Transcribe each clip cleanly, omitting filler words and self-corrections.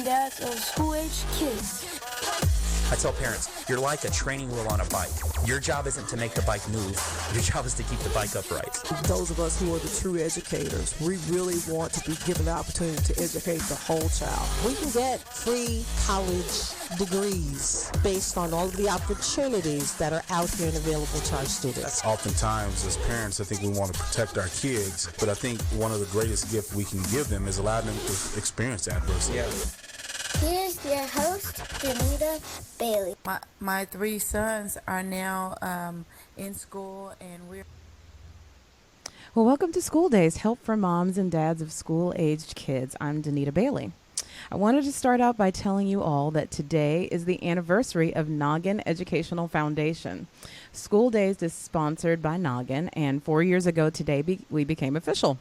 dads of school-age kids. I tell parents, you're like a training wheel on a bike. Your job isn't to make the bike move. Your job is to keep the bike upright. Those of us who are the true educators, we really want to be given the opportunity to educate the whole child. We can get free college degrees based on all of the opportunities that are out here and available to our students. Oftentimes, as parents, I think we want to protect our kids, but I think one of the greatest gifts we can give them is allow them to experience adversity. Yeah. Here's your host, Danita Bailey. My three sons are now in school, and we're... Well, welcome to School Days, help for moms and dads of school-aged kids. I'm Danita Bailey. I wanted to start out by telling you all that today is the anniversary of Noggin Educational Foundation. School Days is sponsored by Noggin, and 4 years ago today we became official.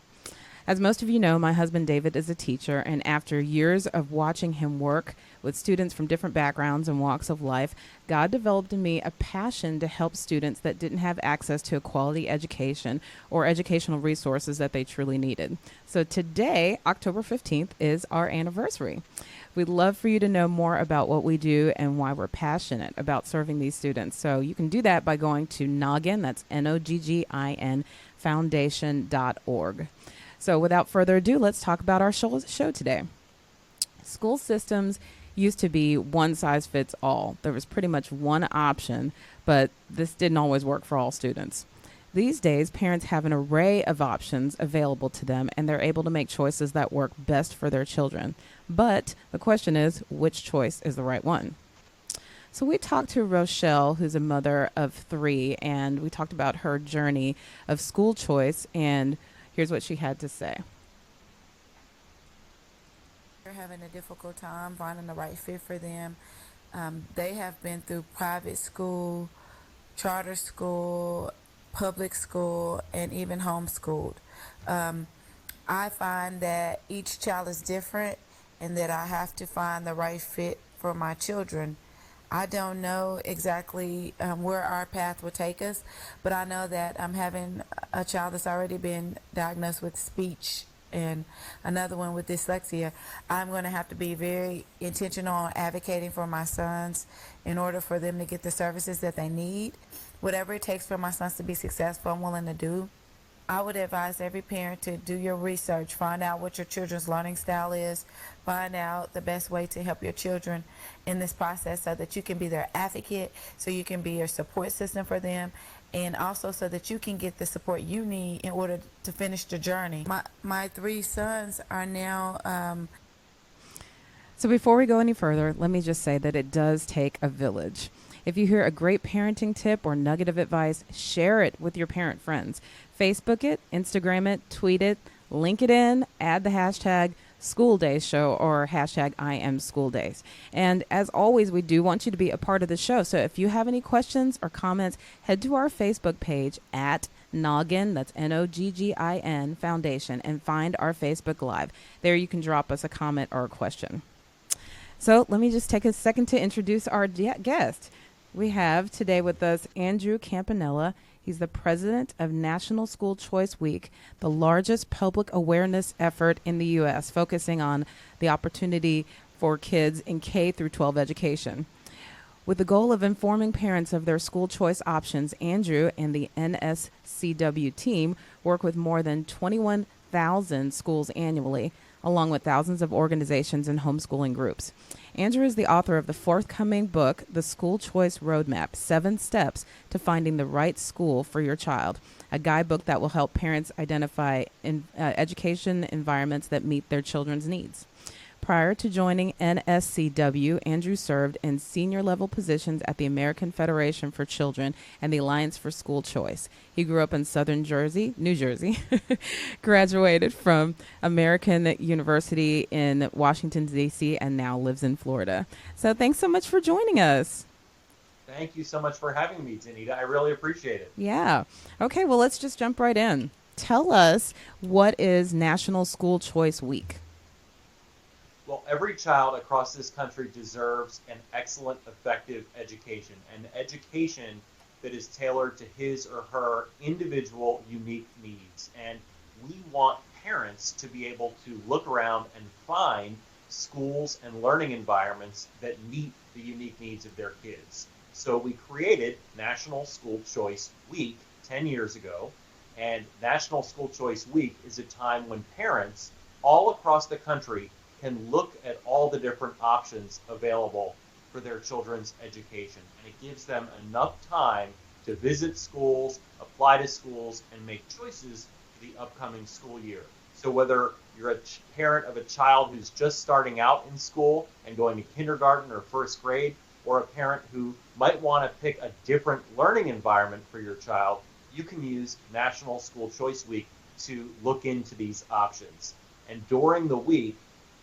As most of you know, my husband David is a teacher, and after years of watching him work with students from different backgrounds and walks of life, God developed in me a passion to help students that didn't have access to a quality education or educational resources that they truly needed. So today, October 15th, is our anniversary. We'd love for you to know more about what we do and why we're passionate about serving these students. So you can do that by going to Noggin, that's Noggin, foundation.org. So without further ado, let's talk about our show today. School systems used to be one size fits all. There was pretty much one option, but this didn't always work for all students. These days, parents have an array of options available to them, and they're able to make choices that work best for their children. But the question is, which choice is the right one? So we talked to Rochelle, who's a mother of three, and we talked about her journey of school choice, and here's what she had to say. They're having a difficult time finding the right fit for them. They have been through private school, charter school, public school, and even homeschooled. I find that each child is different and that I have to find the right fit for my children. I don't know exactly where our path will take us, but I know that I'm having a child that's already been diagnosed with speech and another one with dyslexia. I'm going to have to be very intentional on advocating for my sons in order for them to get the services that they need. Whatever it takes for my sons to be successful, I'm willing to do. I would advise every parent to do your research, find out what your children's learning style is, find out the best way to help your children in this process so that you can be their advocate, so you can be your support system for them, and also so that you can get the support you need in order to finish the journey. My three sons are now... So before we go any further, let me just say that it does take a village. If you hear a great parenting tip or nugget of advice, share it with your parent friends. Facebook it, Instagram it, tweet it, link it in, add the hashtag School Days Show or hashtag I am School Days. And as always, we do want you to be a part of the show. So if you have any questions or comments, head to our Facebook page at Noggin, that's Noggin Foundation, and find our Facebook Live. There you can drop us a comment or a question. So let me just take a second to introduce our guest. We have today with us Andrew Campanella. He's the president of National School Choice Week, the largest public awareness effort in the U.S., focusing on the opportunity for kids in K through 12 education. With the goal of informing parents of their school choice options, Andrew and the NSCW team work with more than 21,000 schools annually, along with thousands of organizations and homeschooling groups. Andrew is the author of the forthcoming book, The School Choice Roadmap, 7 Steps to Finding the Right School for Your Child, a guidebook that will help parents identify education environments that meet their children's needs. Prior to joining NSCW, Andrew served in senior level positions at the American Federation for Children and the Alliance for School Choice. He grew up in Southern New Jersey, graduated from American University in Washington, D.C., and now lives in Florida. So thanks so much for joining us. Thank you so much for having me, Danita. I really appreciate it. Yeah. Okay, well, let's just jump right in. Tell us, what is National School Choice Week? Well, every child across this country deserves an excellent, effective education, an education that is tailored to his or her individual, unique needs. And we want parents to be able to look around and find schools and learning environments that meet the unique needs of their kids. So we created National School Choice Week 10 years ago, and National School Choice Week is a time when parents all across the country can look at all the different options available for their children's education. And it gives them enough time to visit schools, apply to schools, and make choices for the upcoming school year. So whether you're a parent of a child who's just starting out in school and going to kindergarten or first grade, or a parent who might want to pick a different learning environment for your child, you can use National School Choice Week to look into these options. And during the week,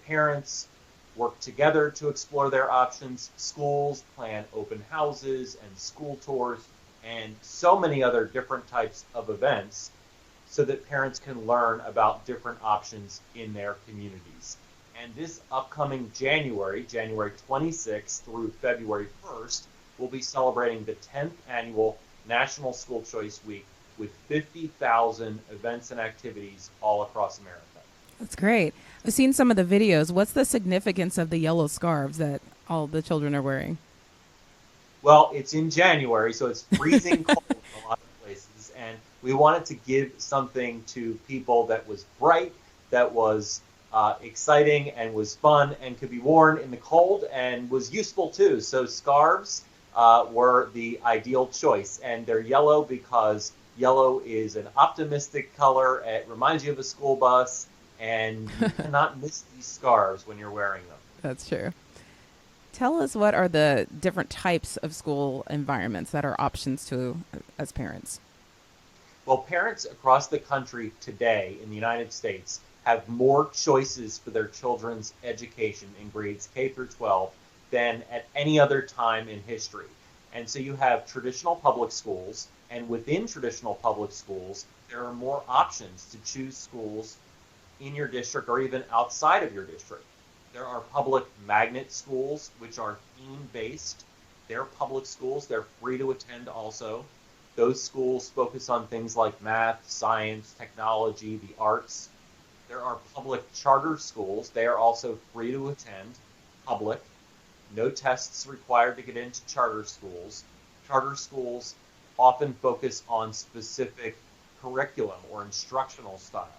parents work together to explore their options. Schools plan open houses and school tours and so many other different types of events so that parents can learn about different options in their communities. And this upcoming January 26th through February 1st, we'll be celebrating the 10th annual National School Choice Week with 50,000 events and activities all across America. That's great. I've seen some of the videos. What's the significance of the yellow scarves that all the children are wearing? Well, it's in January, so it's freezing cold in a lot of places, and we wanted to give something to people that was bright, that was exciting, and was fun, and could be worn in the cold, and was useful too. So scarves were the ideal choice, and they're yellow because yellow is an optimistic color. It reminds you of a school bus, and you cannot miss these scarves when you're wearing them. That's true. Tell us, what are the different types of school environments that are options to as parents? Well, parents across the country today in the United States have more choices for their children's education in grades K through 12 than at any other time in history. And so you have traditional public schools, and within traditional public schools, there are more options to choose schools in your district or even outside of your district. There are public magnet schools, which are theme-based. They're public schools. They're free to attend also. Those schools focus on things like math, science, technology, the arts. There are public charter schools. They are also free to attend, public. No tests required to get into charter schools. Charter schools often focus on specific curriculum or instructional styles.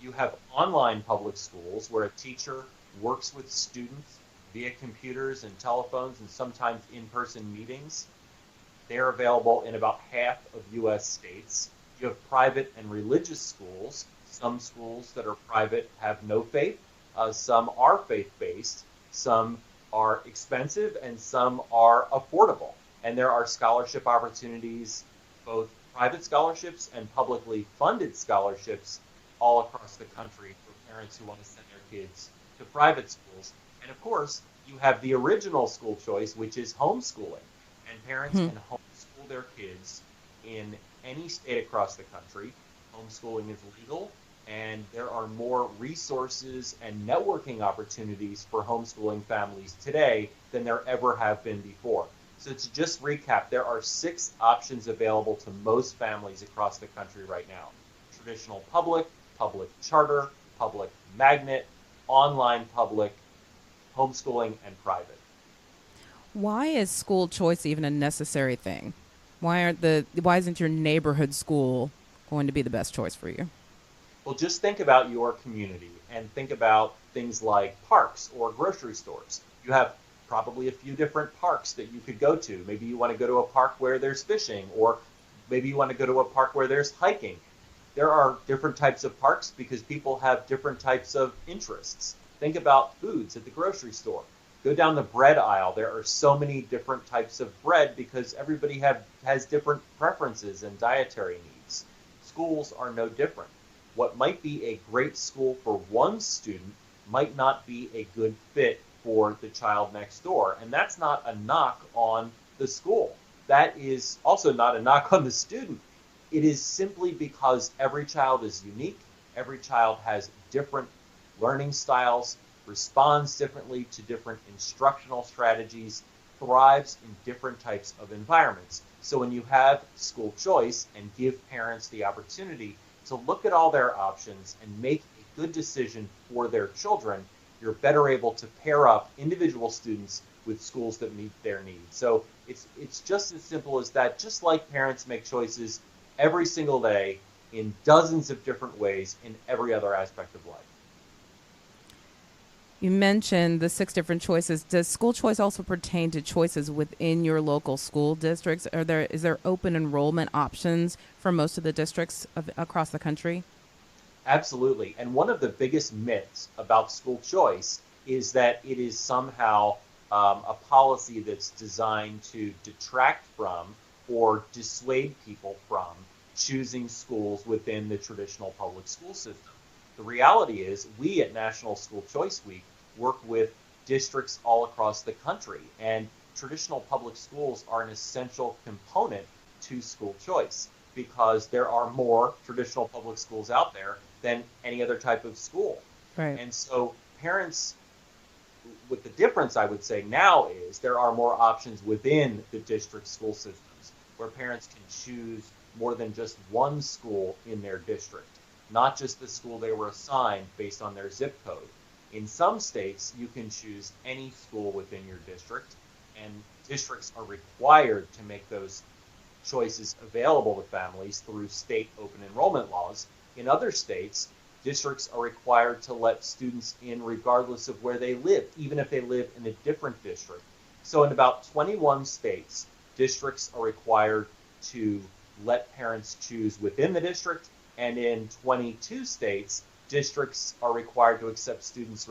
You have online public schools where a teacher works with students via computers and telephones and sometimes in-person meetings. They are available in about half of U.S. states. You have private and religious schools. Some schools that are private have no faith. Some are faith-based. Some are expensive, and some are affordable. And there are scholarship opportunities, both private scholarships and publicly funded scholarships, all across the country for parents who want to send their kids to private schools. And of course, you have the original school choice, which is homeschooling. And parents can homeschool their kids in any state across the country. Homeschooling is legal, and there are more resources and networking opportunities for homeschooling families today than there ever have been before. So to just recap, there are 6 options available to most families across the country right now. Traditional public, public charter, public magnet, online public, homeschooling, and private. Why is school choice even a necessary thing? Why isn't your neighborhood school going to be the best choice for you? Well, just think about your community and think about things like parks or grocery stores. You have probably a few different parks that you could go to. Maybe you want to go to a park where there's fishing, or maybe you want to go to a park where there's hiking. There are different types of parks because people have different types of interests. Think about foods at the grocery store. Go down the bread aisle. There are so many different types of bread because everybody has different preferences and dietary needs. Schools are no different. What might be a great school for one student might not be a good fit for the child next door. And that's not a knock on the school. That is also not a knock on the student. It is simply because every child is unique. Every child has different learning styles, responds differently to different instructional strategies, thrives in different types of environments. So when you have school choice and give parents the opportunity to look at all their options and make a good decision for their children, you're better able to pair up individual students with schools that meet their needs. So it's just as simple as that. Just like parents make choices every single day in dozens of different ways in every other aspect of life. You mentioned the 6 different choices. Does school choice also pertain to choices within your local school districts? Is there open enrollment options for most of the districts across the country? Absolutely. And one of the biggest myths about school choice is that it is somehow a policy that's designed to detract from or dissuade people from choosing schools within the traditional public school system. The reality is, we at National School Choice Week work with districts all across the country, and traditional public schools are an essential component to school choice because there are more traditional public schools out there than any other type of school. Right. And so parents, with the difference I would say now is there are more options within the district school systems where parents can choose more than just one school in their district, not just the school they were assigned based on their zip code. In some states, you can choose any school within your district, and districts are required to make those choices available to families through state open enrollment laws. In other states, districts are required to let students in regardless of where they live, even if they live in a different district. So in about 21 states, districts are required to let parents choose within the district, and in 22 states, districts are required to accept students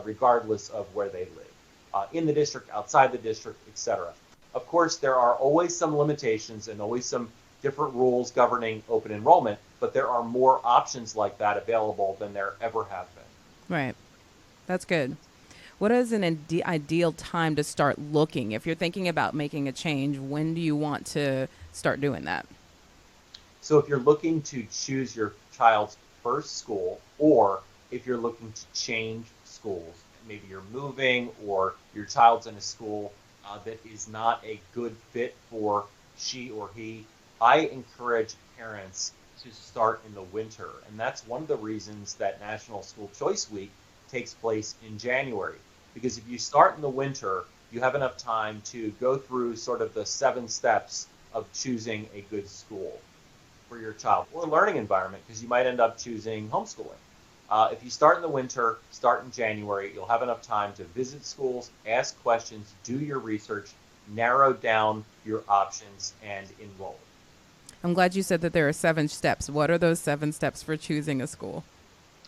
regardless of where they live, in the district, outside the district, etc. Of course, there are always some limitations and always some different rules governing open enrollment, but there are more options like that available than there ever have been. Right. That's good. What is an ideal time to start looking? If you're thinking about making a change, when do you want to start doing that? So if you're looking to choose your child's first school, or if you're looking to change schools, maybe you're moving or your child's in a school that is not a good fit for she or he, I encourage parents to start in the winter. And that's one of the reasons that National School Choice Week takes place in January. Because if you start in the winter, you have enough time to go through sort of the 7 steps of choosing a good school for your child, or learning environment, because you might end up choosing homeschooling. If you start in the winter, start in January, you'll have enough time to visit schools, ask questions, do your research, narrow down your options, and enroll. I'm glad you said that there are 7 steps. What are those 7 steps for choosing a school?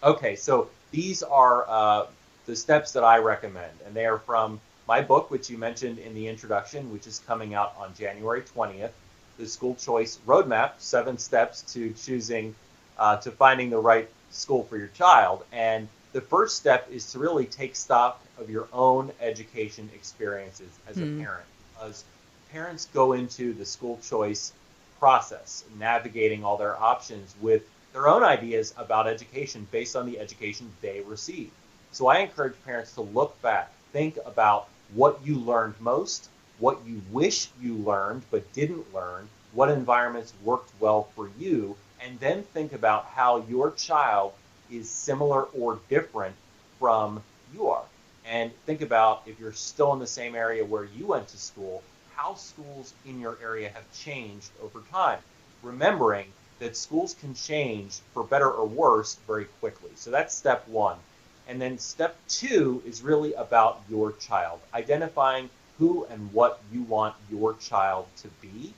Okay, so these are the steps that I recommend, and they are from my book, which you mentioned in the introduction, which is coming out on January 20th. The School Choice Roadmap, 7 steps to choosing, to finding the right school for your child. And the first step is to really take stock of your own education experiences as a parent. Because parents go into the school choice process, navigating all their options with their own ideas about education based on the education they receive. So I encourage parents to look back, think about what you learned most, what you wish you learned but didn't learn, what environments worked well for you, and then think about how your child is similar or different from you are. And think about, if you're still in the same area where you went to school, how schools in your area have changed over time. Remembering that schools can change for better or worse very quickly. So that's step 1. And then step 2 is really about your child, identifying who and what you want your child to be.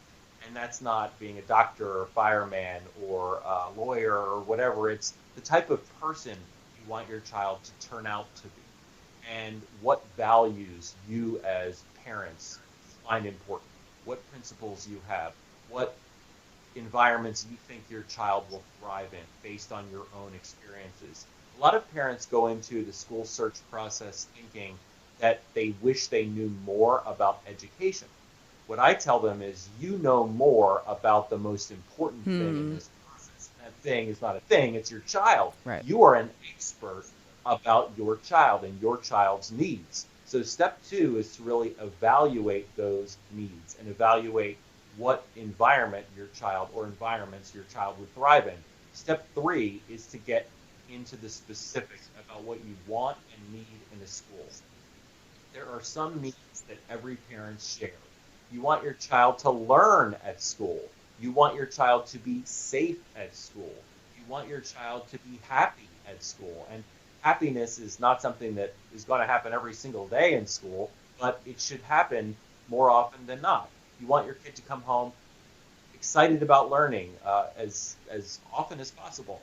And that's not being a doctor or a fireman or a lawyer or whatever. It's the type of person you want your child to turn out to be, and what values you as parents find important, what principles you have, what environments you think your child will thrive in based on your own experiences. A lot of parents go into the school search process thinking that they wish they knew more about education. What I tell them is, you know more about the most important thing in this process. That thing is not a thing, it's your child. Right. You are an expert about your child and your child's needs. So step 2 is to really evaluate those needs and evaluate what environment your child or environments your child would thrive in. Step 3 is to get into the specifics about what you want and need in a school. There are some needs that every parent shares. You want your child to learn at school. You want your child to be safe at school. You want your child to be happy at school. And happiness is not something that is going to happen every single day in school, but it should happen more often than not. You want your kid to come home excited about learning as often as possible.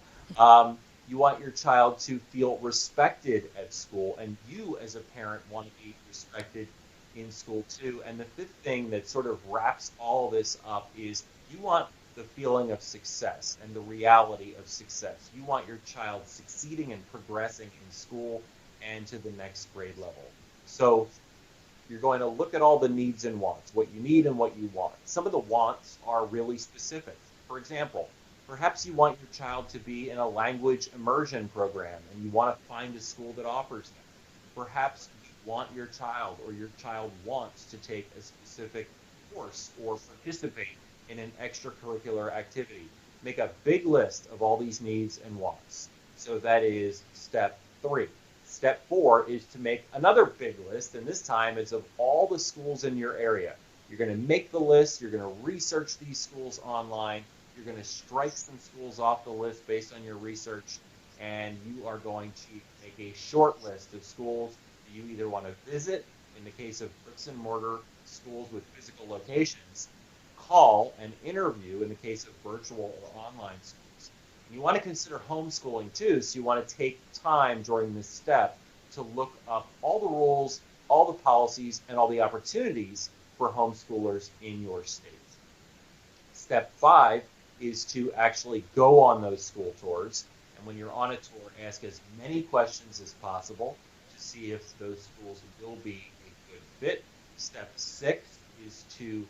You want your child to feel respected at school, and you as a parent want to be respected in school too. And the fifth thing that sort of wraps all this up is you want the feeling of success and the reality of success. You want your child succeeding and progressing in school and to the next grade level. So you're going to look at all the needs and wants, what you need and what you want. Some of the wants are really specific. For example, perhaps you want your child to be in a language immersion program and you want to find a school that offers that. Perhaps you want your child or your child wants to take a specific course or participate in an extracurricular activity. Make a big list of all these needs and wants. So that is step 3. Step 4 is to make another big list, and this time it's of all the schools in your area. You're going to make the list, you're going to research these schools online, you're going to strike some schools off the list based on your research, and you are going to make a short list of schools that you either want to visit, in the case of bricks and mortar schools with physical locations, call and interview in the case of virtual or online schools. And you want to consider homeschooling too, so you want to take time during this step to look up all the rules, all the policies, and all the opportunities for homeschoolers in your state. Step 5 is to actually go on those school tours. And when you're on a tour, ask as many questions as possible to see if those schools will be a good fit. Step 6 is to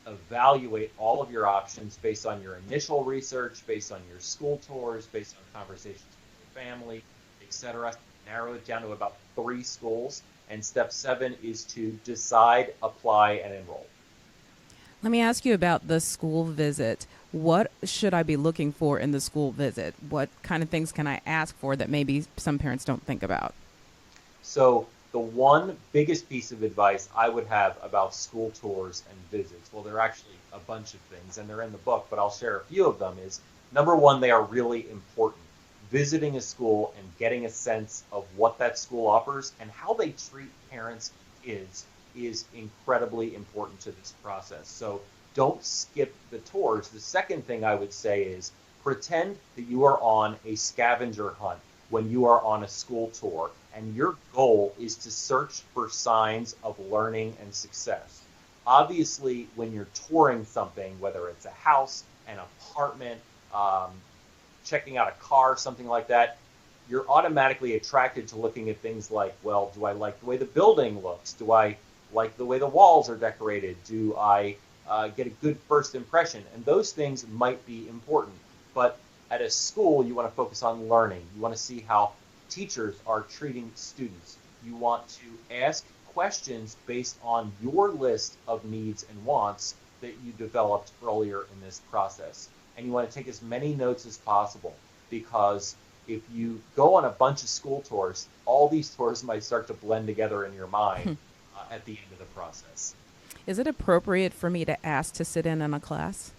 evaluate all of your options based on your initial research, based on your school tours, based on conversations with your family, etc. Narrow it down to about 3 schools. And step 7 is to decide, apply, and enroll. Let me ask you about the school visit. What should I be looking for in the school visit? What kind of things can I ask for that maybe some parents don't think about? So the one biggest piece of advice I would have about school tours and visits, well, there are actually a bunch of things, and they're in the book, but I'll share a few of them, is number one, they are really important. Visiting a school and getting a sense of what that school offers and how they treat parents and kids is incredibly important to this process. So don't skip the tours. The second thing I would say is pretend that you are on a scavenger hunt when you are on a school tour, and your goal is to search for signs of learning and success. Obviously, when you're touring something, whether it's a house, an apartment, checking out a car, something like that, you're automatically attracted to looking at things like, well, do I like the way the building looks? Do I like the way the walls are decorated? Do I get a good first impression? And those things might be important. But at a school, you want to focus on learning. You want to see how teachers are treating students. You want to ask questions based on your list of needs and wants that you developed earlier in this process. And you want to take as many notes as possible, because if you go on a bunch of school tours, all these tours might start to blend together in your mind at the end of the process. Is it appropriate for me to ask to sit in on a class?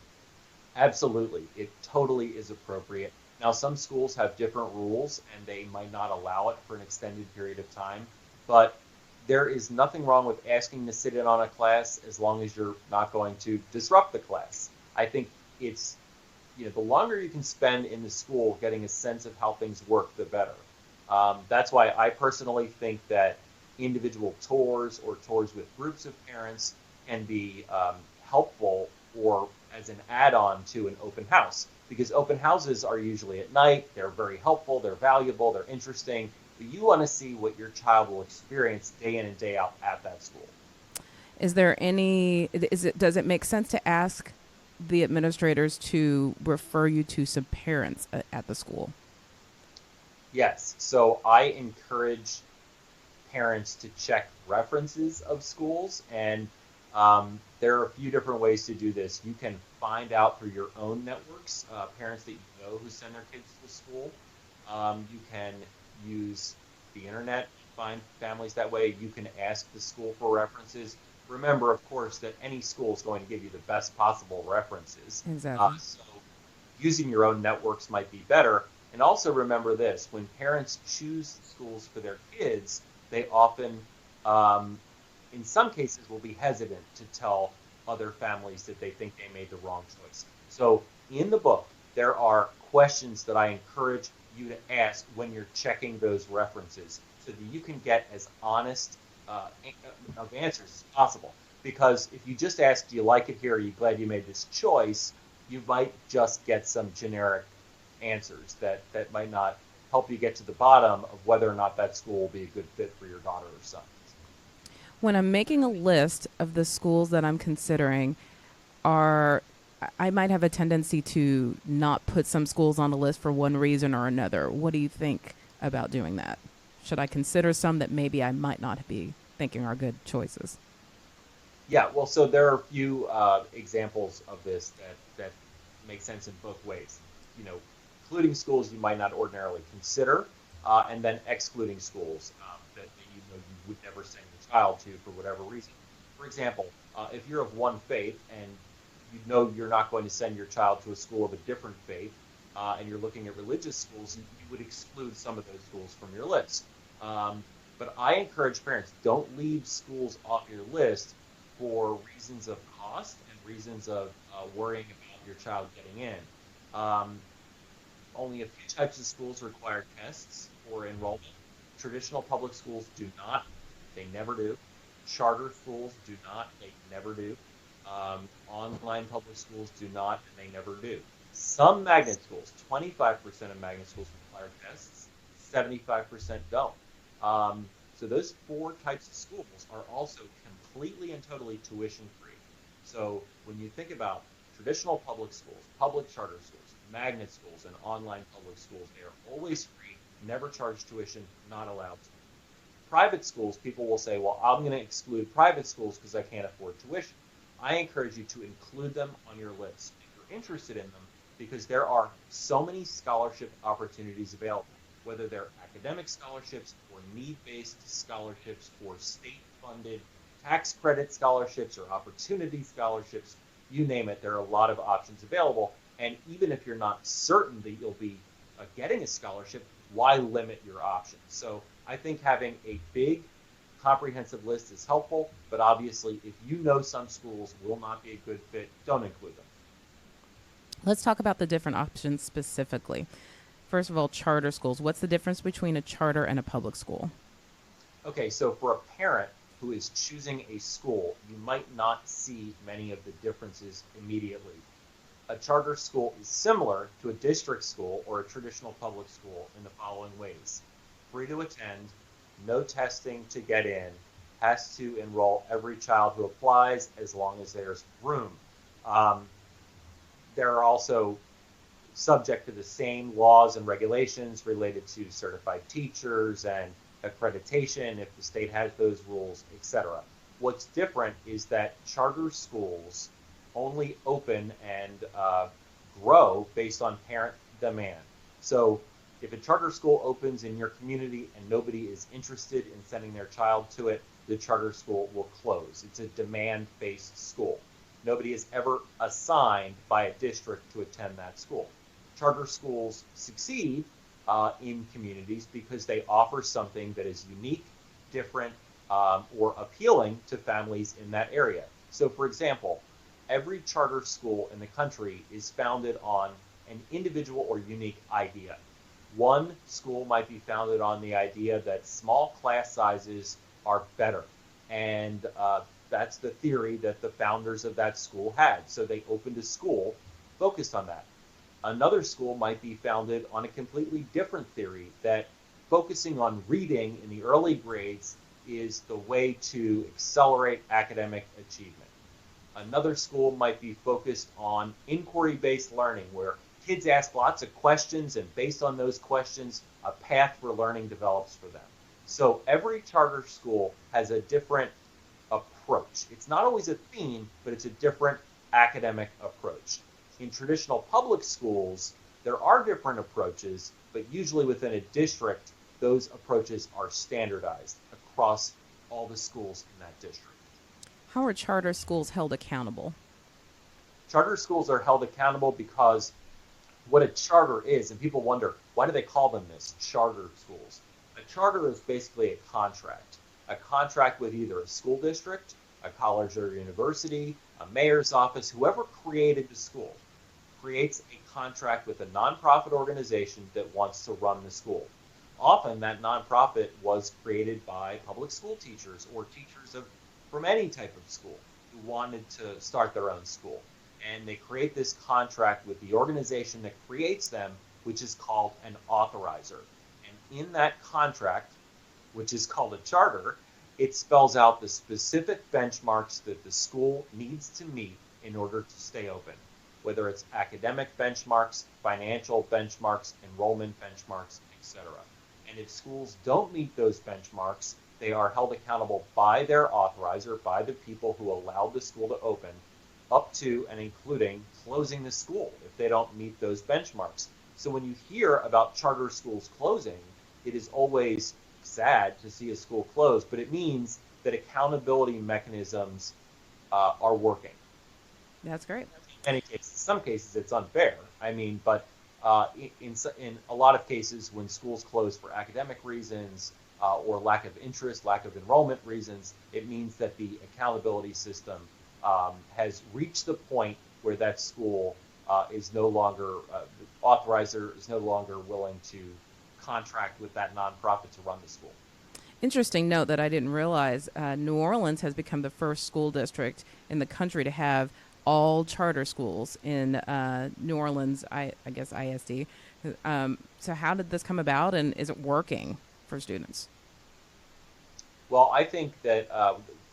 Absolutely. It totally is appropriate. Now, some schools have different rules and they might not allow it for an extended period of time, but there is nothing wrong with asking to sit in on a class as long as you're not going to disrupt the class. I think it's, the longer you can spend in the school getting a sense of how things work, the better. That's why I personally think that individual tours or tours with groups of parents can be helpful or as an add-on to an open house, because open houses are usually at night. They're very helpful, they're valuable, they're interesting, but you want to see what your child will experience day in and day out at that school. Does it make sense to ask the administrators to refer you to some parents at the school? Yes. So I encourage parents to check references of schools, and there are a few different ways to do this. You can find out through your own networks, parents that you know who send their kids to school. You can use the internet, find families that way. You can ask the school for references. Remember, of course, that any school is going to give you the best possible references. Exactly. So using your own networks might be better. And also remember this, when parents choose schools for their kids, they often, in some cases, will be hesitant to tell other families that they think they made the wrong choice. So in the book, there are questions that I encourage you to ask when you're checking those references so that you can get as honest of answers as possible. Because if you just ask, do you like it here? Are you glad you made this choice? You might just get some generic answers that might not help you get to the bottom of whether or not that school will be a good fit for your daughter or son. When I'm making a list of the schools that I'm considering, I might have a tendency to not put some schools on the list for one reason or another. What do you think about doing that? Should I consider some that maybe I might not be thinking are good choices? Yeah, well, so there are a few examples of this that make sense in both ways. You know, including schools you might not ordinarily consider, and then excluding schools that you know you would never send your child to for whatever reason. For example, if you're of one faith and you know you're not going to send your child to a school of a different faith, and you're looking at religious schools, you would exclude some of those schools from your list. But I encourage parents, don't leave schools off your list for reasons of cost and reasons of worrying about your child getting in. Only a few types of schools require tests for enrollment. Traditional public schools do not. They never do. Charter schools do not. They never do. Online public schools do not, and they never do. Some magnet schools, 25% of magnet schools require tests, 75% don't. So those four types of schools are also completely and totally tuition free. So when you think about traditional public schools, public charter schools, magnet schools, and online public schools, they are always free, never charge tuition, not allowed to. Private schools, people will say, well, I'm going to exclude private schools because I can't afford tuition. I encourage you to include them on your list if you're interested in them, because there are so many scholarship opportunities available, whether they're academic scholarships or need-based scholarships or state-funded tax credit scholarships or opportunity scholarships, you name it, there are a lot of options available. And even if you're not certain that you'll be getting a scholarship, why limit your options? So I think having a big, comprehensive list is helpful, but obviously if you know some schools will not be a good fit, don't include them. Let's talk about the different options specifically. First of all, charter schools. What's the difference between a charter and a public school? Okay, so for a parent who is choosing a school, you might not see many of the differences immediately. A charter school is similar to a district school or a traditional public school in the following ways. Free to attend, no testing to get in, has to enroll every child who applies as long as there's room. They're also subject to the same laws and regulations related to certified teachers and accreditation if the state has those rules, etc. What's different is that charter schools only open and grow based on parent demand. So if a charter school opens in your community and nobody is interested in sending their child to it, the charter school will close. It's a demand-based school. Nobody is ever assigned by a district to attend that school. Charter schools succeed in communities because they offer something that is unique, different, or appealing to families in that area. So for example, every charter school in the country is founded on an individual or unique idea. One school might be founded on the idea that small class sizes are better, and that's the theory that the founders of that school had. So they opened a school focused on that. Another school might be founded on a completely different theory that focusing on reading in the early grades is the way to accelerate academic achievement. Another school might be focused on inquiry-based learning, where kids ask lots of questions, and based on those questions, a path for learning develops for them. So every charter school has a different approach. It's not always a theme, but it's a different academic approach. In traditional public schools, there are different approaches, but usually within a district, those approaches are standardized across all the schools in that district. How are charter schools held accountable? Charter schools are held accountable because what a charter is, and people wonder, why do they call them this, charter schools? A charter is basically a contract with either a school district, a college or university, a mayor's office, whoever created the school creates a contract with a nonprofit organization that wants to run the school. Often that nonprofit was created by public school teachers or teachers from any type of school who wanted to start their own school. And they create this contract with the organization that creates them, which is called an authorizer. And in that contract, which is called a charter, it spells out the specific benchmarks that the school needs to meet in order to stay open, whether it's academic benchmarks, financial benchmarks, enrollment benchmarks, etc. And if schools don't meet those benchmarks, they are held accountable by their authorizer, by the people who allowed the school to open, up to and including closing the school if they don't meet those benchmarks. So when you hear about charter schools closing, it is always sad to see a school close, but it means that accountability mechanisms are working. That's great. In some cases, it's unfair. But in a lot of cases, when schools close for academic reasons or lack of interest, lack of enrollment reasons, it means that the accountability system has reached the point where that school is no longer, the authorizer is no longer willing to contract with that nonprofit to run the school. Interesting note that I didn't realize, New Orleans has become the first school district in the country to have all charter schools in New Orleans, I guess ISD. So how did this come about, and is it working for students? Well, I think that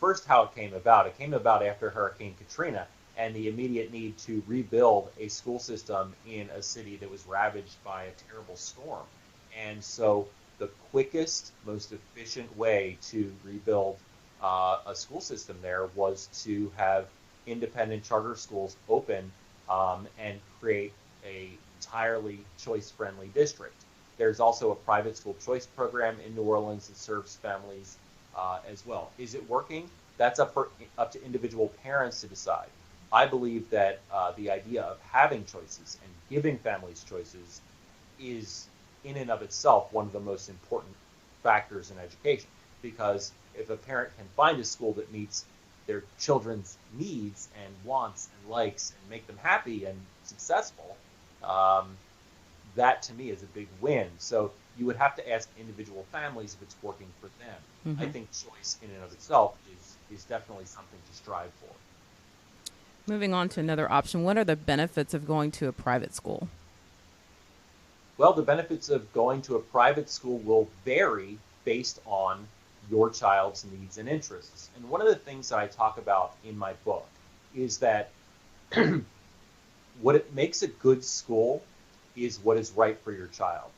first how it came about after Hurricane Katrina and the immediate need to rebuild a school system in a city that was ravaged by a terrible storm. And so the quickest, most efficient way to rebuild a school system there was to have independent charter schools open and create a entirely choice-friendly district. There's also a private school choice program in New Orleans that serves families as well. Is it working? That's up to individual parents to decide. I believe that the idea of having choices and giving families choices is in and of itself one of the most important factors in education, because if a parent can find a school that meets their children's needs and wants and likes and make them happy and successful, that to me is a big win. So you would have to ask individual families if it's working for them. Mm-hmm. I think choice in and of itself is definitely something to strive for. Moving on to another option, what are the benefits of going to a private school? Well, the benefits of going to a private school will vary based on your child's needs and interests. And one of the things that I talk about in my book is that what it makes a good school is what is right for your child.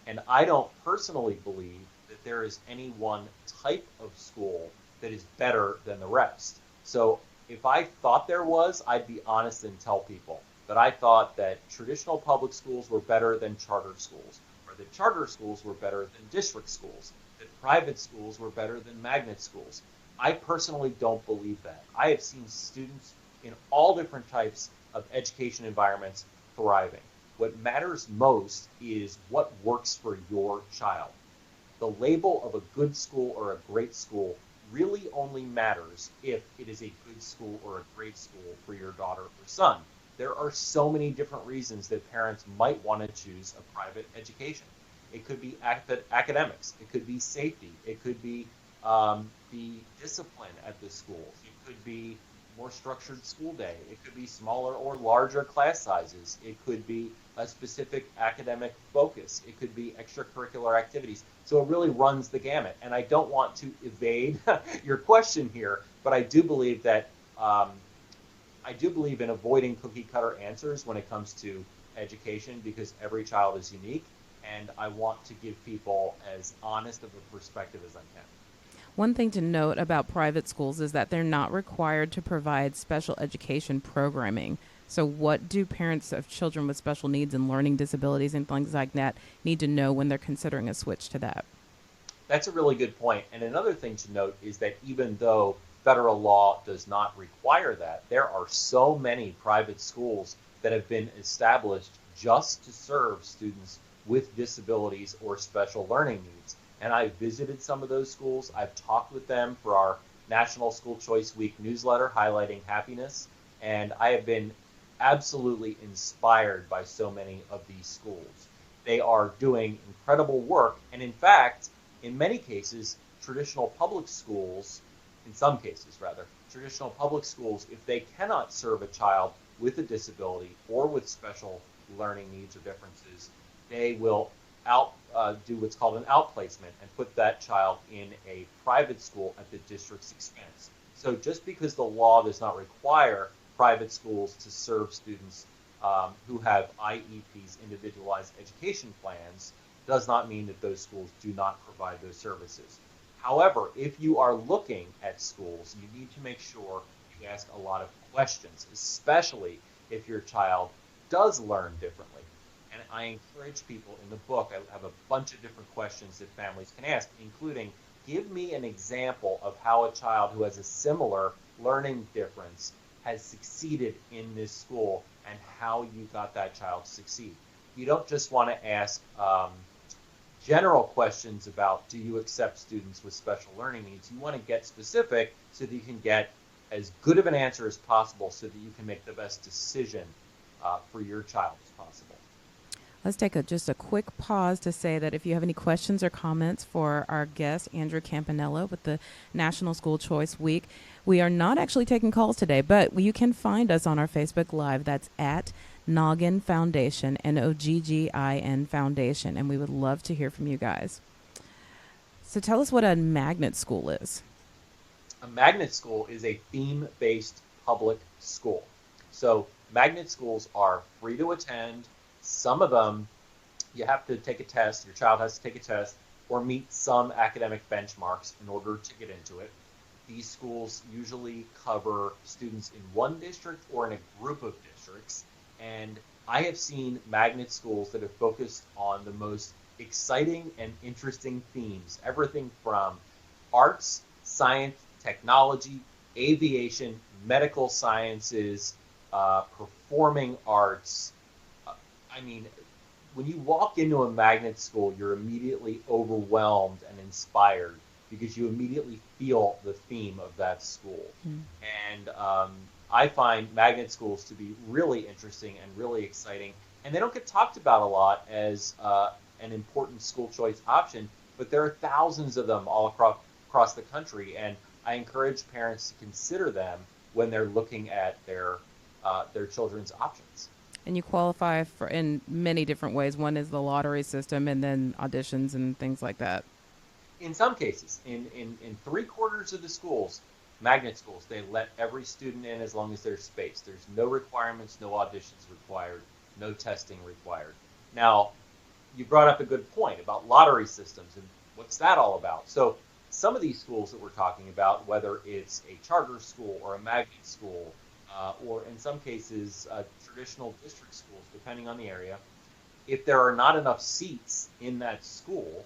And I don't personally believe that there is any one type of school that is better than the rest. So if I thought there was, I'd be honest and tell people that I thought that traditional public schools were better than charter schools, or that charter schools were better than district schools, that private schools were better than magnet schools. I personally don't believe that. I have seen students in all different types of education environments thriving. What matters most is what works for your child. The label of a good school or a great school really only matters if it is a good school or a great school for your daughter or son. There are so many different reasons that parents might want to choose a private education. It could be academics. It could be safety. It could be the discipline at the schools. It could be more structured school day. It could be smaller or larger class sizes. It could be a specific academic focus. It could be extracurricular activities. So it really runs the gamut. And I don't want to evade your question here, but I do believe that I do believe in avoiding cookie cutter answers when it comes to education, because every child is unique, and I want to give people as honest of a perspective as I can. One thing to note about private schools is that they're not required to provide special education programming. So what do parents of children with special needs and learning disabilities and things like that need to know when they're considering a switch to that? That's a really good point. And another thing to note is that even though federal law does not require that, there are so many private schools that have been established just to serve students with disabilities or special learning needs. And I've visited some of those schools. I've talked with them for our National School Choice Week newsletter highlighting happiness. And I have been absolutely inspired by so many of these schools. They are doing incredible work. And in fact, in many cases, traditional public schools, in some cases rather, traditional public schools, if they cannot serve a child with a disability or with special learning needs or differences, they will do what's called an outplacement and put that child in a private school at the district's expense. So just because the law does not require private schools to serve students who have IEPs, individualized education plans, does not mean that those schools do not provide those services. However, if you are looking at schools, you need to make sure you ask a lot of questions, especially if your child does learn differently. And I encourage people in the book, I have a bunch of different questions that families can ask, including, give me an example of how a child who has a similar learning difference has succeeded in this school and how you got that child to succeed. You don't just want to ask general questions about, do you accept students with special learning needs? You want to get specific so that you can get as good of an answer as possible so that you can make the best decision for your child as possible. Let's take just a quick pause to say that if you have any questions or comments for our guest, Andrew Campanella, with the National School Choice Week, we are not actually taking calls today, but you can find us on our Facebook Live. That's at Noggin Foundation, Noggin Foundation, and we would love to hear from you guys. So tell us what a magnet school is. A magnet school is a theme-based public school. So magnet schools are free to attend. Some of them, you have to take a test, your child has to take a test, or meet some academic benchmarks in order to get into it. These schools usually cover students in one district or in a group of districts. And I have seen magnet schools that have focused on the most exciting and interesting themes, everything from arts, science, technology, aviation, medical sciences, performing arts. I mean, when you walk into a magnet school, you're immediately overwhelmed and inspired because you immediately feel the theme of that school. And I find magnet schools to be really interesting and really exciting. And they don't get talked about a lot as an important school choice option, but there are thousands of them all across the country. And I encourage parents to consider them when they're looking at their children's options. And you qualify for in many different ways. One is the lottery system, and then auditions and things like that. In some cases, in 3/4 of the schools, magnet schools, they let every student in as long as there's space. There's no requirements, no auditions required, no testing required. Now, you brought up a good point about lottery systems, and what's that all about? So some of these schools that we're talking about, whether it's a charter school or a magnet school, or in some cases, traditional district schools, depending on the area, if there are not enough seats in that school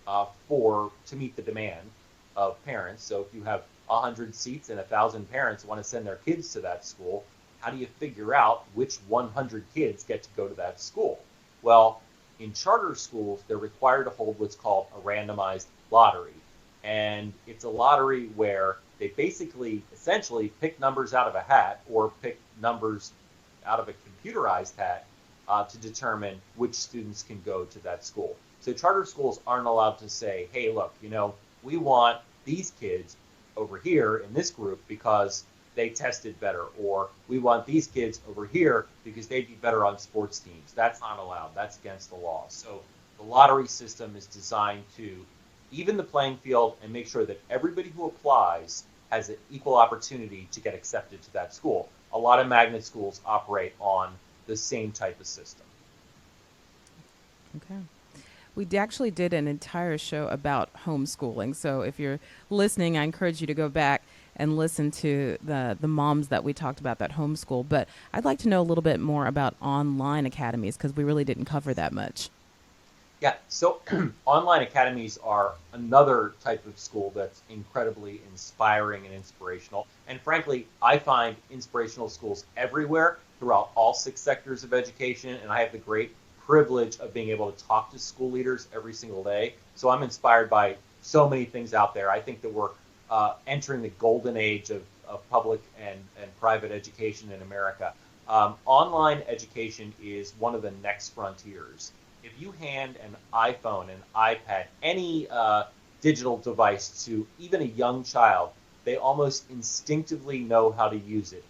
to meet the demand of parents, so if you have 100 seats and 1,000 parents want to send their kids to that school, how do you figure out which 100 kids get to go to that school? Well, in charter schools, they're required to hold what's called a randomized lottery. And it's a lottery where they basically, essentially, pick numbers out of a hat or pick numbers out of a computerized hat to determine which students can go to that school. So charter schools aren't allowed to say, hey, look, we want these kids over here in this group because they tested better, or we want these kids over here because they'd be better on sports teams. That's not allowed. That's against the law. So the lottery system is designed to even the playing field and make sure that everybody who applies has an equal opportunity to get accepted to that school. A lot of magnet schools operate on the same type of system. Okay. We actually did an entire show about homeschooling. So if you're listening, I encourage you to go back and listen to the moms that we talked about that homeschool. But I'd like to know a little bit more about online academies because we really didn't cover that much. Yeah, so online academies are another type of school that's incredibly inspiring and inspirational. And frankly, I find inspirational schools everywhere throughout all 6 sectors of education. And I have the great privilege of being able to talk to school leaders every single day. So I'm inspired by so many things out there. I think that we're entering the golden age of public and private education in America. Online education is one of the next frontiers. If you hand an iPhone, an iPad, any digital device to even a young child, they almost instinctively know how to use it.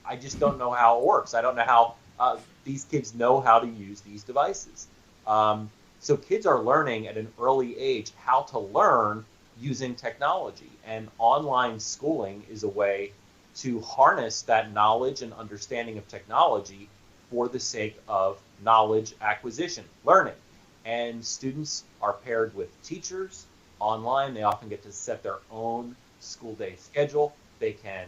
I just don't know how it works. I don't know how these kids know how to use these devices. So kids are learning at an early age how to learn using technology, and online schooling is a way to harness that knowledge and understanding of technology for the sake of knowledge acquisition, learning. And students are paired with teachers online. They often get to set their own school day schedule. They can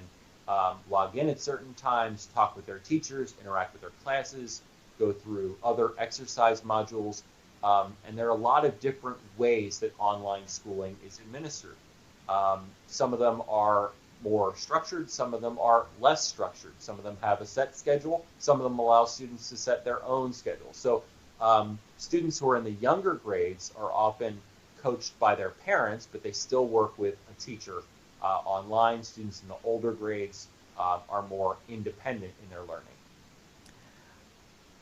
log in at certain times, talk with their teachers, interact with their classes, go through other exercise modules. And there are a lot of different ways that online schooling is administered. Some of them are more structured, some of them are less structured. Some of them have a set schedule, some of them allow students to set their own schedule. So students who are in the younger grades are often coached by their parents, but they still work with a teacher online. Students in the older grades are more independent in their learning.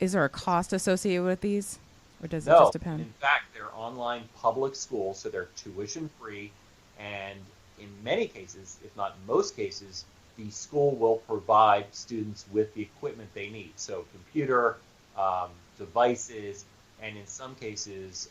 Is there a cost associated with these, or does it No, just depend? in fact, they're online public schools, so they're tuition free, and in many cases, if not most cases, the school will provide students with the equipment they need. So computer, devices, and in some cases,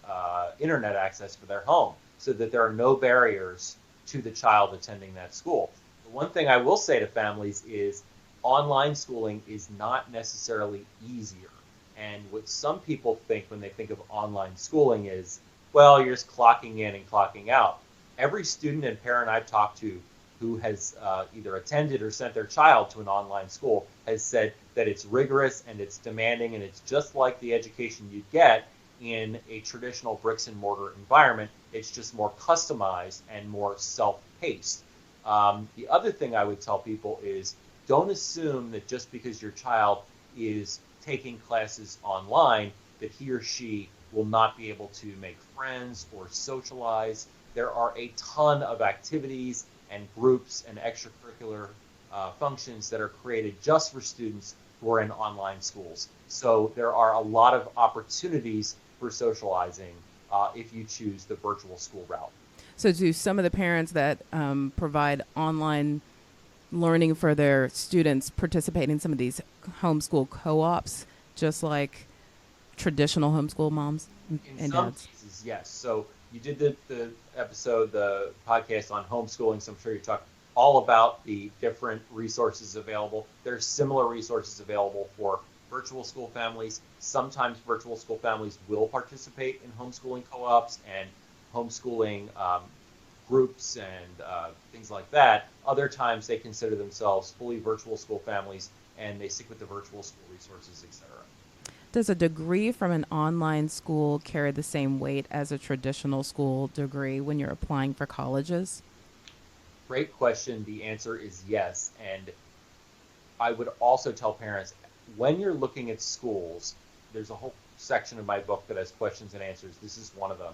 internet access for their home, so that there are no barriers to the child attending that school. The one thing I will say to families is online schooling is not necessarily easier. And what some people think when they think of online schooling is, well, you're just clocking in and clocking out. Every student and parent I've talked to who has either attended or sent their child to an online school has said that it's rigorous and it's demanding, and it's just like the education you'd get in a traditional bricks and mortar environment. It's just more customized and more self-paced. The other thing I would tell people is don't assume that just because your child is taking classes online that he or she will not be able to make friends or socialize. There are a ton of activities and groups and extracurricular functions that are created just for students who are in online schools. So there are a lot of opportunities for socializing if you choose the virtual school route. So do some of the parents that provide online learning for their students participate in some of these homeschool co-ops, just like traditional homeschool moms and dads? In some cases, yes. So you did the episode, the podcast on homeschooling, so I'm sure you talked all about the different resources available. There's similar resources available for virtual school families. Sometimes virtual school families will participate in homeschooling co-ops and homeschooling groups and things like that. Other times they consider themselves fully virtual school families and they stick with the virtual school resources, etc. Does a degree from an online school carry the same weight as a traditional school degree when you're applying for colleges? Great question. The answer is yes. And I would also tell parents, when you're looking at schools, there's a whole section of my book that has questions and answers. This is one of them.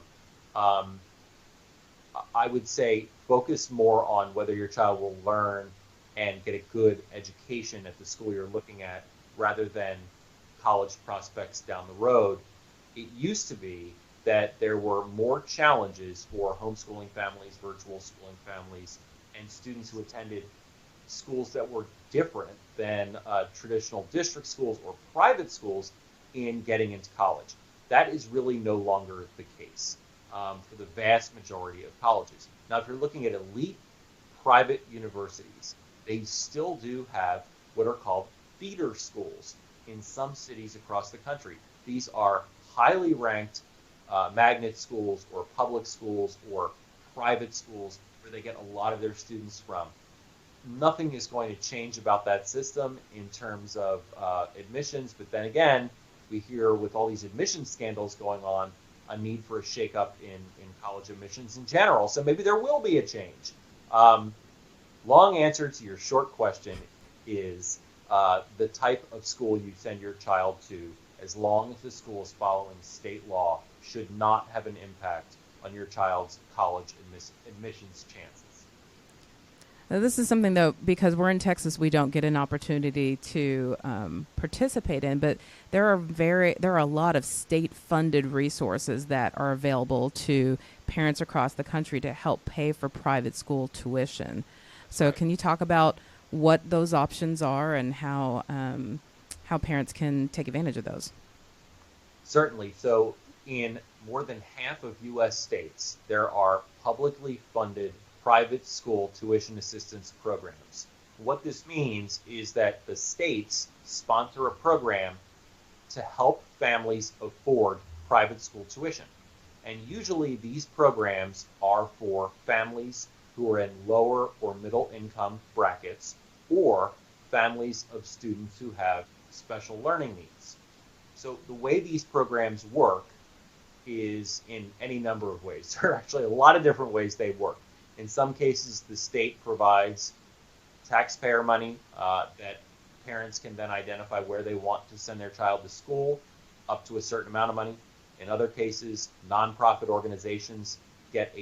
I would say focus more on whether your child will learn and get a good education at the school you're looking at rather than college prospects down the road. It used to be that there were more challenges for homeschooling families, virtual schooling families, and students who attended schools that were different than traditional district schools or private schools in getting into college. That is really no longer the case for the vast majority of colleges. Now, if you're looking at elite private universities, they still do have what are called feeder schools in some cities across the country. These are highly ranked magnet schools or public schools or private schools where they get a lot of their students from. Nothing is going to change about that system in terms of admissions, but then again, we hear with all these admissions scandals going on, a need for a shakeup in college admissions in general. So maybe there will be a change. Long answer to your short question is the type of school you send your child to, as long as the school is following state law, should not have an impact on your child's college admissions chances. Now, this is something, though, because we're in Texas, we don't get an opportunity to participate in, but there are a lot of state-funded resources that are available to parents across the country to help pay for private school tuition. So Right. can you talk about what those options are and how parents can take advantage of those? Certainly. So in more than half of U.S. states, there are publicly funded private school tuition assistance programs. What this means is that the states sponsor a program to help families afford private school tuition. And usually these programs are for families who are in lower or middle income brackets, or families of students who have special learning needs. So the way these programs work is in any number of ways. There are actually a lot of different ways they work. In some cases, the state provides taxpayer money that parents can then identify where they want to send their child to school, up to a certain amount of money. In other cases, nonprofit organizations get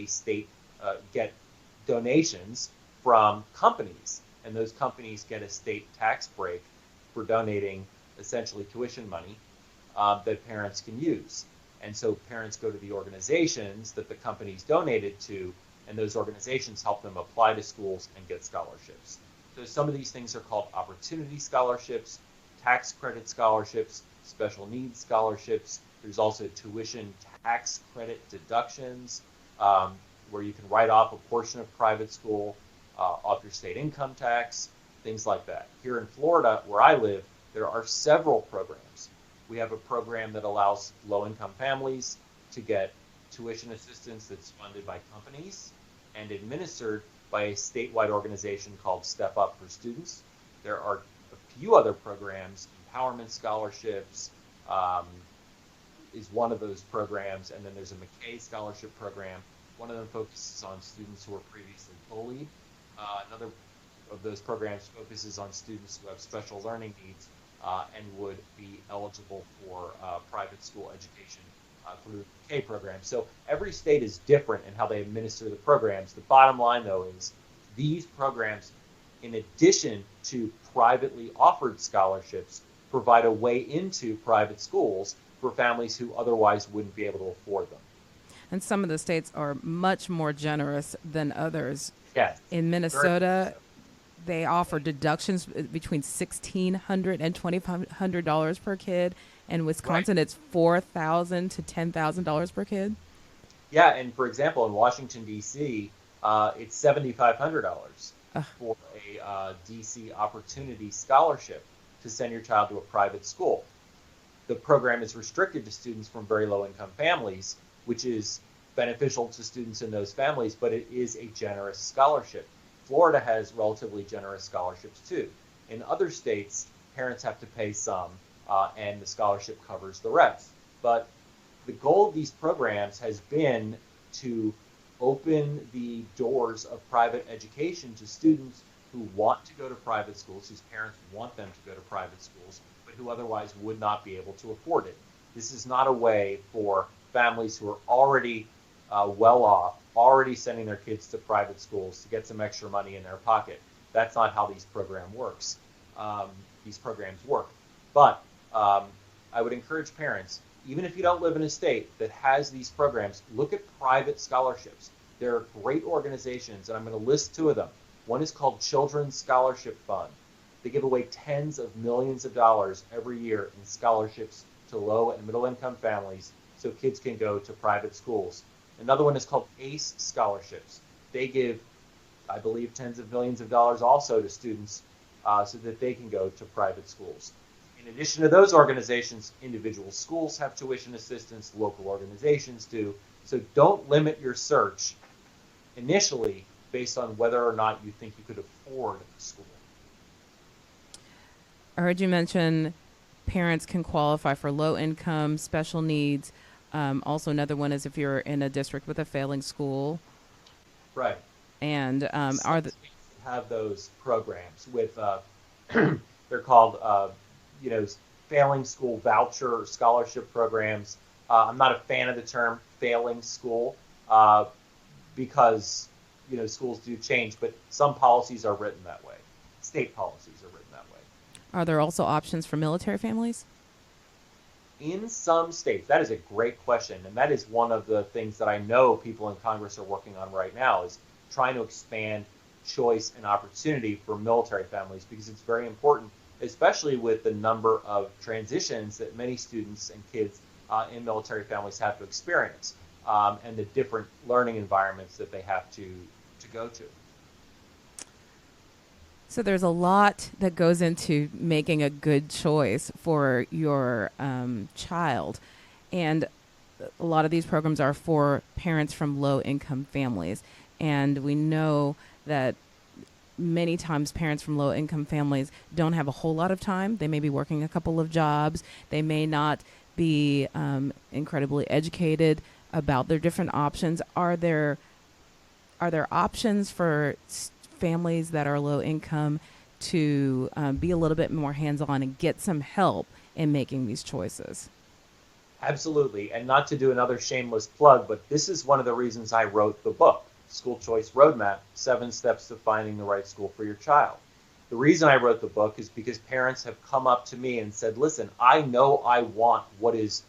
get donations from companies, and those companies get a state tax break for donating essentially tuition money that parents can use. And so parents go to the organizations that the companies donated to, and those organizations help them apply to schools and get scholarships. So some of these things are called opportunity scholarships, tax credit scholarships, special needs scholarships. There's also tuition tax credit deductions, where you can write off a portion of private school off your state income tax, things like that. Here in Florida, where I live, there are several programs. We have a program that allows low-income families to get tuition assistance that's funded by companies and administered by a statewide organization called Step Up for Students. There are a few other programs. Empowerment scholarships is one of those programs, and then there's a McKay scholarship program. One of them focuses on students who were previously bullied. Another of those programs focuses on students who have special learning needs and would be eligible for private school education through the McKay program. So every state is different in how they administer the programs. The bottom line, though, is these programs, in addition to privately offered scholarships, provide a way into private schools for families who otherwise wouldn't be able to afford them. And some of the states are much more generous than others. Yes. In Minnesota, they offer deductions between $1,600 and $2,500 per kid. In Wisconsin, It's $4,000 to $10,000 per kid. Yeah, and for example, in Washington, D.C., it's $7,500 for a D.C. Opportunity Scholarship to send your child to a private school. The program is restricted to students from very low-income families, which is beneficial to students in those families, but it is a generous scholarship. Florida has relatively generous scholarships too. In other states, parents have to pay some, and the scholarship covers the rest. But the goal of these programs has been to open the doors of private education to students who want to go to private schools, whose parents want them to go to private schools, but who otherwise would not be able to afford it. This is not a way for families who are already well off, already sending their kids to private schools to get some extra money in their pocket. That's not how these programs work. But I would encourage parents, even if you don't live in a state that has these programs, look at private scholarships. There are great organizations, and I'm going to list two of them. One is called Children's Scholarship Fund. They give away tens of millions of dollars every year in scholarships to low and middle income families so kids can go to private schools. Another one is called ACE Scholarships. They give, I believe, tens of millions of dollars also to students so that they can go to private schools. In addition to those organizations, individual schools have tuition assistance, local organizations do. So don't limit your search initially based on whether or not you think you could afford school. I heard you mention parents can qualify for low income, special needs. Also, another one is if you're in a district with a failing school. Right. And Some states have those programs with they're called you know, failing school voucher or scholarship programs. I'm not a fan of the term failing school because you know, schools do change, but some policies are written that way. State policies are written that way. Are there also options for military families? In some states, that is a great question, and that is one of the things that I know people in Congress are working on right now, is trying to expand choice and opportunity for military families, because it's very important, especially with the number of transitions that many students and kids in military families have to experience, and the different learning environments that they have to go to. So there's a lot that goes into making a good choice for your child. And a lot of these programs are for parents from low-income families. And we know that many times parents from low-income families don't have a whole lot of time. They may be working a couple of jobs. They may not be incredibly educated about their different options. Are there options for families that are low income to be a little bit more hands-on and get some help in making these choices? Absolutely. And not to do another shameless plug, but this is one of the reasons I wrote the book, School Choice Roadmap, 7 Steps to Finding the Right School for Your Child. The reason I wrote the book is because parents have come up to me and said, listen, I know I want what is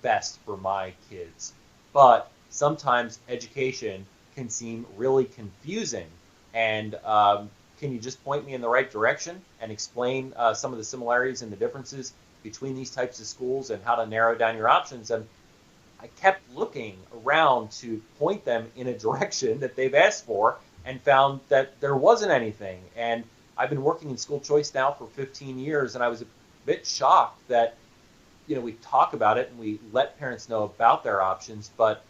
best for my kids, but sometimes education can seem really confusing. And can you just point me in the right direction and explain some of the similarities and the differences between these types of schools and how to narrow down your options? And I kept looking around to point them in a direction that they've asked for, and found that there wasn't anything. And I've been working in school choice now for 15 years, and I was a bit shocked that, you know, we talk about it and we let parents know about their options, but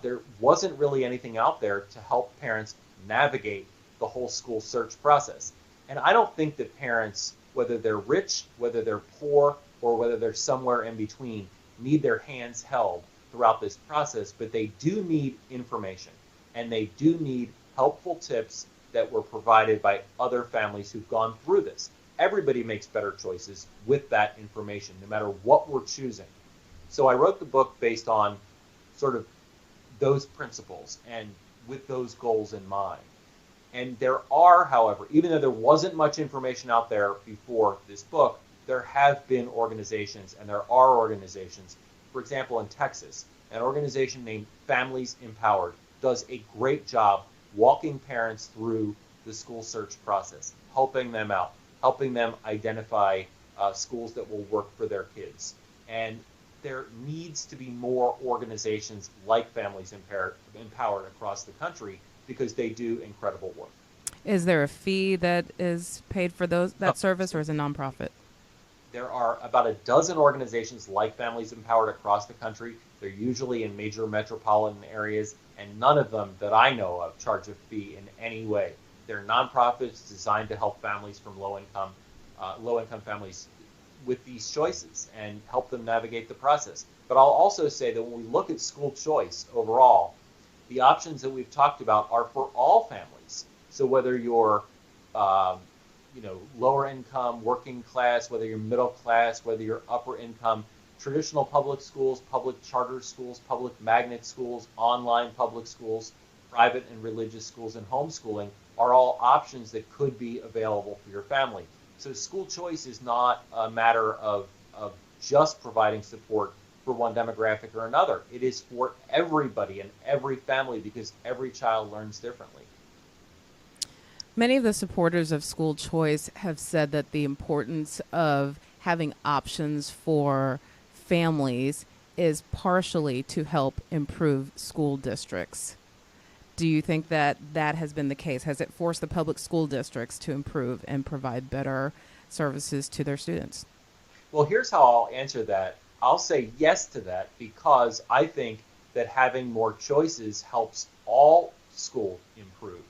there wasn't really anything out there to help parents navigate the whole school search process. And I don't think that parents, whether they're rich, whether they're poor, or whether they're somewhere in between, need their hands held throughout this process, but they do need information, and they do need helpful tips that were provided by other families who've gone through this. Everybody makes better choices with that information, no matter what we're choosing. So I wrote the book based on sort of those principles and with those goals in mind. And there are, however, even though there wasn't much information out there before this book, there have been organizations, and there are organizations. For example, in Texas, an organization named Families Empowered does a great job walking parents through the school search process, helping them out, helping them identify schools that will work for their kids. And there needs to be more organizations like Families Empowered across the country, because they do incredible work. Is there a fee that is paid for that service, or is it a nonprofit? There are about a dozen organizations like Families Empowered across the country. They're usually in major metropolitan areas, and none of them that I know of charge a fee in any way. They're nonprofits designed to help families from low-income families with these choices and help them navigate the process. But I'll also say that when we look at school choice overall, the options that we've talked about are for all families. So whether you're lower income, working class, whether you're middle class, whether you're upper income, traditional public schools, public charter schools, public magnet schools, online public schools, private and religious schools, and homeschooling are all options that could be available for your family. So school choice is not a matter of just providing support for one demographic or another. It is for everybody and every family, because every child learns differently. Many of the supporters of school choice have said that the importance of having options for families is partially to help improve school districts. Do you think that that has been the case? Has it forced the public school districts to improve and provide better services to their students? Well, here's how I'll answer that. I'll say yes to that, because I think that having more choices helps all schools improve,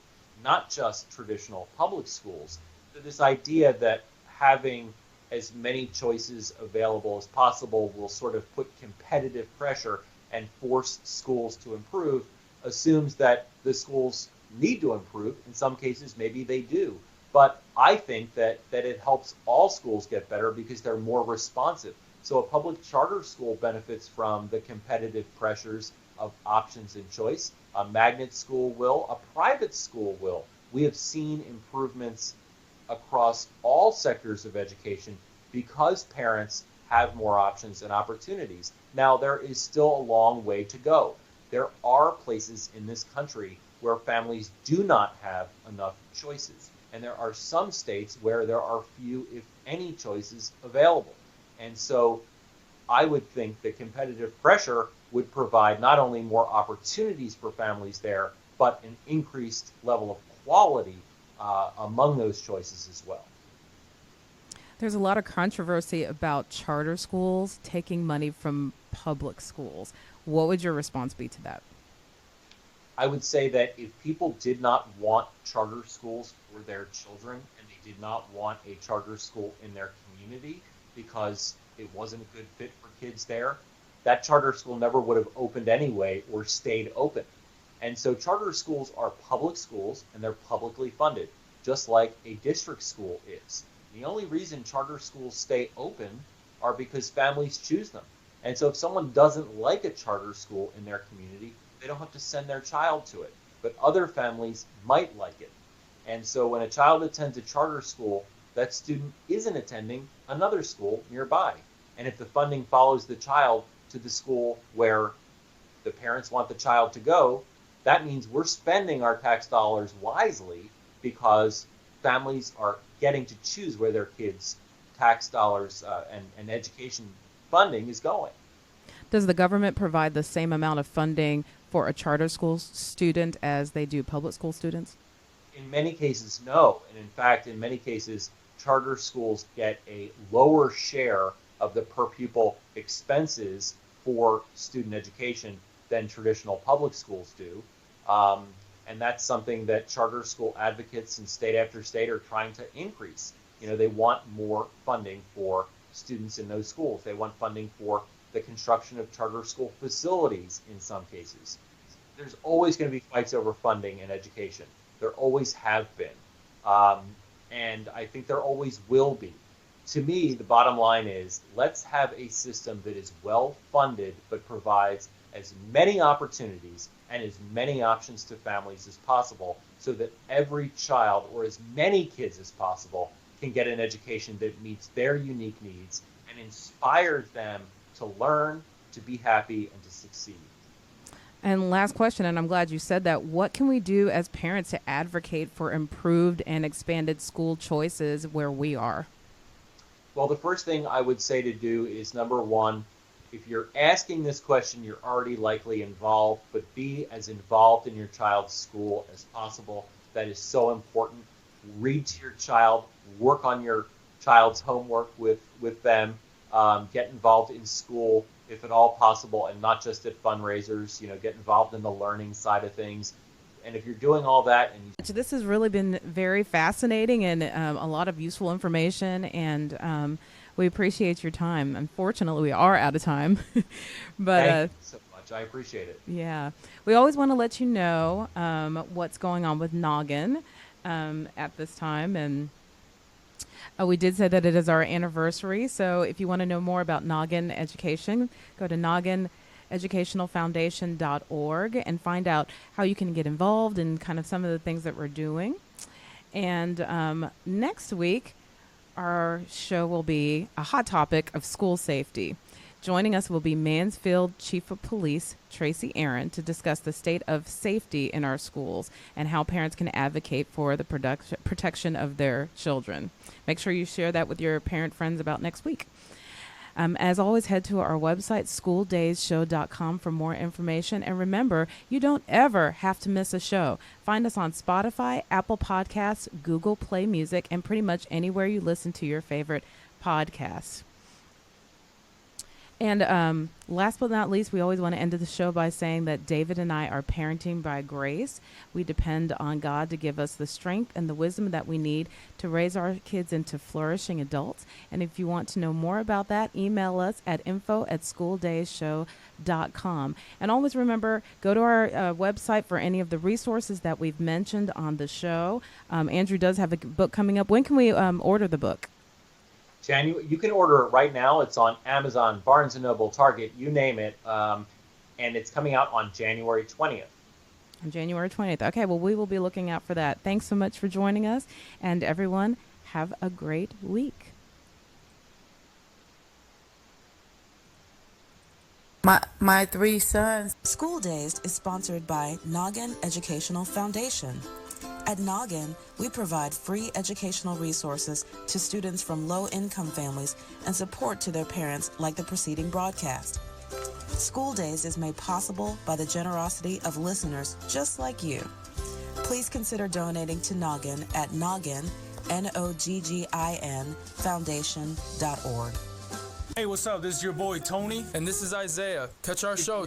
not just traditional public schools. This idea that having as many choices available as possible will sort of put competitive pressure and force schools to improve assumes that the schools need to improve. In some cases, maybe they do. But I think that it helps all schools get better because they're more responsive. So a public charter school benefits from the competitive pressures of options and choice. A magnet school will, a private school will. We have seen improvements across all sectors of education because parents have more options and opportunities. Now, there is still a long way to go. There are places in this country where families do not have enough choices. And there are some states where there are few, if any, choices available. And so I would think that competitive pressure would provide not only more opportunities for families there, but an increased level of quality among those choices as well. There's a lot of controversy about charter schools taking money from public schools. What would your response be to that? I would say that if people did not want charter schools for their children and they did not want a charter school in their community because it wasn't a good fit for kids there, that charter school never would have opened anyway or stayed open. And so charter schools are public schools and they're publicly funded, just like a district school is. The only reason charter schools stay open are because families choose them. And so if someone doesn't like a charter school in their community, they don't have to send their child to it. But other families might like it. And so when a child attends a charter school, that student isn't attending another school nearby. And if the funding follows the child to the school where the parents want the child to go, that means we're spending our tax dollars wisely because families are getting to choose where their kids' tax dollars and education funding is going. Does the government provide the same amount of funding for a charter school student as they do public school students? In many cases, no. And in fact, in many cases, charter schools get a lower share of the per pupil expenses for student education than traditional public schools do. And that's something that charter school advocates in state after state are trying to increase. You know, they want more funding for students in those schools. They want funding for the construction of charter school facilities in some cases. There's always going to be fights over funding in education. There always have been. And I think there always will be. To me, the bottom line is let's have a system that is well funded but provides as many opportunities and as many options to families as possible so that every child or as many kids as possible can get an education that meets their unique needs and inspires them to learn, to be happy, and to succeed. And last question, and I'm glad you said that. What can we do as parents to advocate for improved and expanded school choices where we are? Well, the first thing I would say to do is, number one, if you're asking this question, you're already likely involved, but be as involved in your child's school as possible. That is so important. Read to your child, work on your child's homework with them, get involved in school if at all possible, and not just at fundraisers. You know, get involved in the learning side of things. And if you're doing all that, and this has really been very fascinating and a lot of useful information, and we appreciate your time. Unfortunately, we are out of time, but thank you so much. I appreciate it. Yeah, we always want to let you know what's going on with Noggin at this time, and we did say that it is our anniversary. So if you want to know more about Noggin Education, go to noggineducationalfoundation.org and find out how you can get involved and kind of some of the things that we're doing. And next week, our show will be a hot topic of school safety. Joining us will be Mansfield Chief of Police Tracy Aaron to discuss the state of safety in our schools and how parents can advocate for the protection of their children. Make sure you share that with your parent friends about next week. As always, head to our website, schooldayshow.com, for more information. And remember, you don't ever have to miss a show. Find us on Spotify, Apple Podcasts, Google Play Music, and pretty much anywhere you listen to your favorite podcasts. And last but not least, we always want to end the show by saying that David and I are parenting by grace. We depend on God to give us the strength and the wisdom that we need to raise our kids into flourishing adults. And if you want to know more about that, email us at info@schooldayshow.com. And always remember, go to our website for any of the resources that we've mentioned on the show. Andrew does have a book coming up. When can we order the book? January, you can order it right now. It's on Amazon, Barnes & Noble, Target, you name it. And it's coming out on January 20th. On January 20th. Okay, well, we will be looking out for that. Thanks so much for joining us. And everyone, have a great week. My three sons. School Days is sponsored by Noggin Educational Foundation. At Noggin, we provide free educational resources to students from low-income families and support to their parents like the preceding broadcast. School Days is made possible by the generosity of listeners just like you. Please consider donating to Noggin at Noggin, Noggin, foundation.org. Hey, what's up? This is your boy Tony. And this is Isaiah. Catch our show